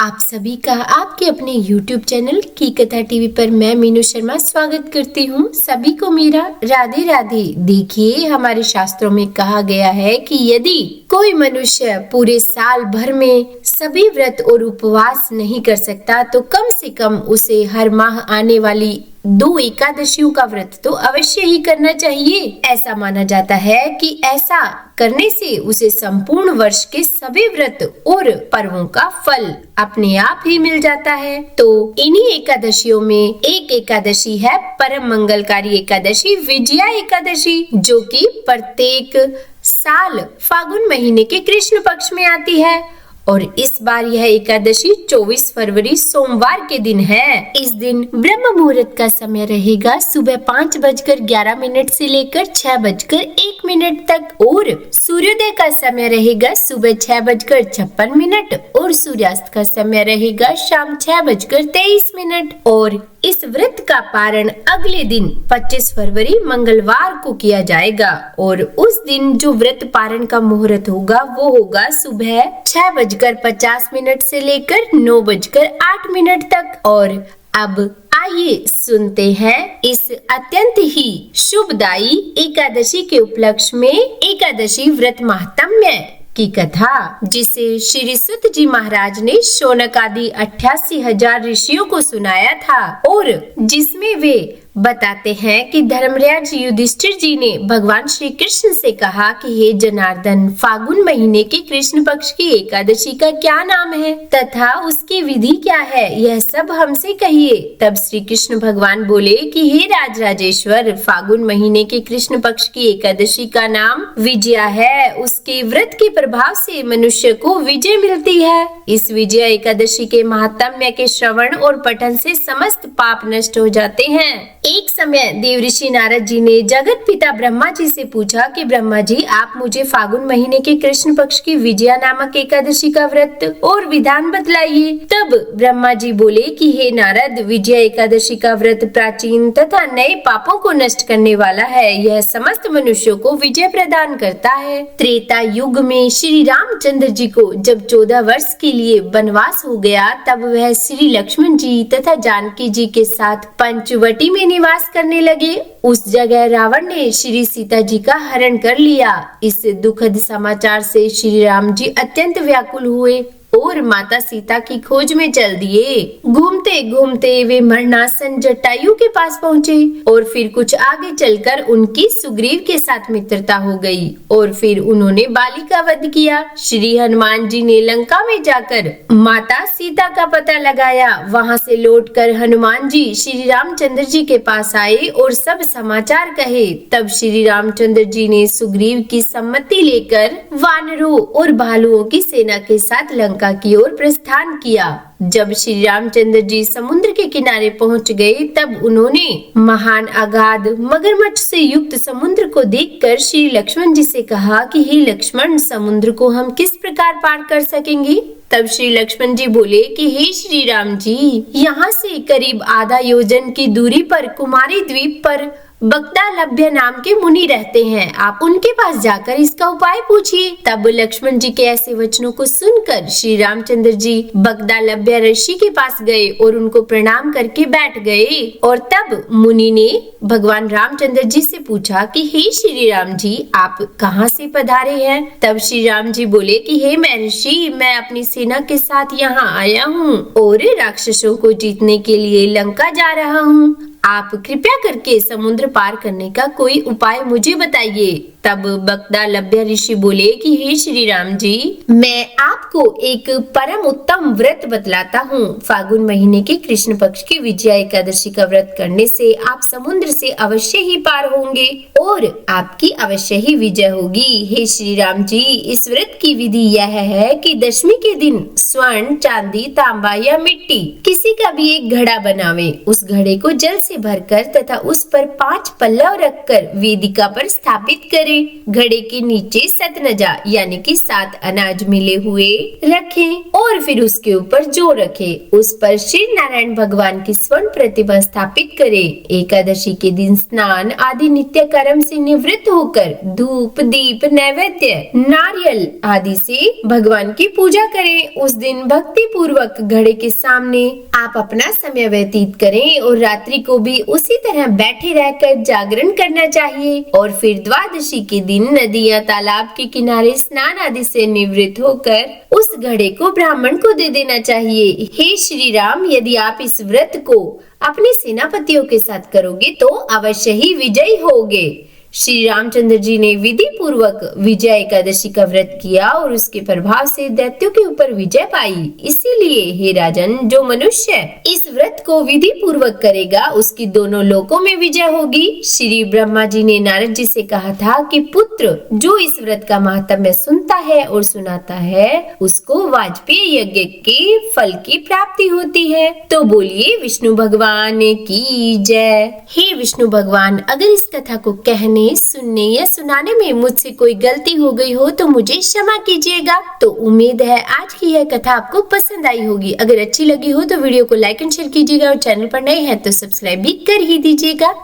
आप सभी का आपके अपने YouTube चैनल की कथा टीवी पर मैं मीनू शर्मा स्वागत करती हूँ। सभी को मेरा राधे राधे। देखिए, हमारे शास्त्रों में कहा गया है कि यदि कोई मनुष्य पूरे साल भर में सभी व्रत और उपवास नहीं कर सकता तो कम से कम उसे हर माह आने वाली 2 एकादशियों का व्रत तो अवश्य ही करना चाहिए। ऐसा माना जाता है कि ऐसा करने से उसे संपूर्ण वर्ष के सभी व्रत और पर्वों का फल अपने आप ही मिल जाता है। तो इन्हीं एकादशियों में एक एकादशी है परम मंगलकारी एकादशी, विजया एकादशी, जो कि प्रत्येक साल फागुन महीने के कृष्ण पक्ष में आती है। और इस बार यह एकादशी 24 फरवरी सोमवार के दिन है। इस दिन ब्रह्म मुहूर्त का समय रहेगा सुबह 5:11 से लेकर 6:01 तक और सूर्योदय का समय रहेगा सुबह 6:56 और सूर्यास्त का समय रहेगा शाम 6:23 और इस व्रत का पारण अगले दिन 25 फरवरी मंगलवार को किया जाएगा और उस दिन जो व्रत पारण का मुहूर्त होगा वो होगा सुबह 6:50 से लेकर 9:08 तक। और अब आइए सुनते हैं इस अत्यंत ही शुभदायी एकादशी के उपलक्ष्य में एकादशी व्रत महात्म्य की कथा, जिसे श्री सुत जी महाराज ने शौनक आदि 88,000 ऋषियों को सुनाया था और जिसमें वे बताते हैं कि धर्मराज युधिष्ठिर जी ने भगवान श्री कृष्ण से कहा कि हे जनार्दन, फागुन महीने के कृष्ण पक्ष की एकादशी का क्या नाम है तथा उसकी विधि क्या है, यह सब हमसे कहिए। तब श्री कृष्ण भगवान बोले कि हे राजराजेश्वर, फागुन महीने के कृष्ण पक्ष की एकादशी का नाम विजया है। उसके व्रत के प्रभाव से मनुष्य को विजय मिलती है। इस विजया एकादशी के महात्म्य के श्रवण और पठन से समस्त पाप नष्ट हो जाते हैं। एक समय देवऋषि नारद जी ने जगत पिता ब्रह्मा जी से पूछा कि ब्रह्मा जी, आप मुझे फागुन महीने के कृष्ण पक्ष की विजया नामक एकादशी का व्रत और विधान बतलाइए। तब ब्रह्मा जी बोले कि हे नारद, विजया एकादशी का व्रत प्राचीन तथा नए पापों को नष्ट करने वाला है। यह समस्त मनुष्यों को विजय प्रदान करता है। त्रेता युग में श्री रामचंद्र जी को जब 14 वर्ष के लिए वनवास हो गया, तब वह श्री लक्ष्मण जी तथा जानकी जी के साथ पंचवटी में निवास करने लगे। उस जगह रावण ने श्री सीता जी का हरण कर लिया। इस दुखद समाचार से श्री राम जी अत्यंत व्याकुल हुए और माता सीता की खोज में चल दिए। घूमते घूमते वे मरणासन जटायु के पास पहुँचे और फिर कुछ आगे चलकर उनकी सुग्रीव के साथ मित्रता हो गई और फिर उन्होंने बाली का वध किया। श्री हनुमान जी ने लंका में जाकर माता सीता का पता लगाया। वहाँ से लौटकर हनुमान जी श्री रामचंद्र जी के पास आए और सब समाचार कहे। तब श्री रामचंद्र जी ने सुग्रीव की सम्मति लेकर वानरों और भालुओं की सेना के साथ लंका की ओर प्रस्थान किया। जब श्री रामचंद्र जी समुद्र के किनारे पहुंच गए, तब उन्होंने महान अगाध मगरमच्छ से युक्त समुद्र को देखकर श्री लक्ष्मण जी से कहा कि हे लक्ष्मण, समुद्र को हम किस प्रकार पार कर सकेंगे? तब श्री लक्ष्मण जी बोले कि हे श्री राम जी, यहाँ से करीब आधा योजन की दूरी पर कुमारी द्वीप पर बगदालभ्य नाम के मुनि रहते हैं। आप उनके पास जाकर इसका उपाय पूछिए। तब लक्ष्मण जी के ऐसे वचनों को सुनकर श्री रामचंद्र जी बगदालभ्य ऋषि के पास गए और उनको प्रणाम करके बैठ गए। और तब मुनि ने भगवान रामचंद्र जी से पूछा कि हे श्री राम जी, आप कहाँ से पधारे हैं? तब श्री राम जी बोले कि हे महर्षि, मैं अपनी सेना के साथ यहाँ आया हूँ और राक्षसों को जीतने के लिए लंका जा रहा हूँ। आप कृपया करके समुद्र पार करने का कोई उपाय मुझे बताइए। तब बगदालभ्य ऋषि बोले कि हे श्री राम जी, मैं आपको एक परम उत्तम व्रत बतलाता हूँ। फागुन महीने के कृष्ण पक्ष की विजया एकादशी का व्रत करने से आप समुद्र से अवश्य ही पार होंगे और आपकी अवश्य ही विजय होगी। हे श्री राम जी, इस व्रत की विधि यह है कि दशमी के दिन स्वर्ण, चांदी, तांबा या मिट्टी किसी का भी एक घड़ा बनावे। उस घड़े को जल से भरकर तथा उस पर 5 पल्लव रखकर वेदिका पर स्थापित करें करें। घड़े के नीचे सतनजा यानी कि 7 अनाज मिले हुए रखें और फिर उसके ऊपर जौ रखें। उस पर श्री नारायण भगवान की स्वर्ण प्रतिमा स्थापित करें। एकादशी के दिन स्नान आदि नित्य कर्म से निवृत्त होकर धूप, दीप, नैवेद्य, नारियल आदि से भगवान की पूजा करें। उस दिन भक्ति पूर्वक घड़े के सामने आप अपना समय व्यतीत करें और रात्रि को भी उसी तरह बैठे रहकर जागरण करना चाहिए। और फिर द्वादशी के दिन नदी या तालाब के किनारे स्नान आदि से निवृत्त होकर उस घड़े को ब्राह्मण को दे देना चाहिए। हे श्री राम, यदि आप इस व्रत को अपने सेनापतियों के साथ करोगे तो अवश्य ही विजयी होगे। श्री रामचंद्र जी ने विधि पूर्वक विजय एकादशी का व्रत किया और उसके प्रभाव से दैत्यों के ऊपर विजय पाई। इसीलिए हे राजन, जो मनुष्य इस व्रत को विधि पूर्वक करेगा उसकी दोनों लोकों में विजय होगी। श्री ब्रह्मा जी ने नारद जी से कहा था कि पुत्र जो इस व्रत का महात्म्य सुनता है और सुनाता है उसको वाजपेयी यज्ञ के फल की प्राप्ति होती है। तो बोलिए विष्णु भगवान की जय। हे विष्णु भगवान, अगर इस कथा को कहने, सुनने या सुनाने में मुझसे कोई गलती हो गई हो तो मुझे क्षमा कीजिएगा। तो उम्मीद है आज की यह कथा आपको पसंद आई होगी। अगर अच्छी लगी हो तो वीडियो को लाइक एंड शेयर कीजिएगा और चैनल पर नए हैं तो सब्सक्राइब भी कर ही दीजिएगा।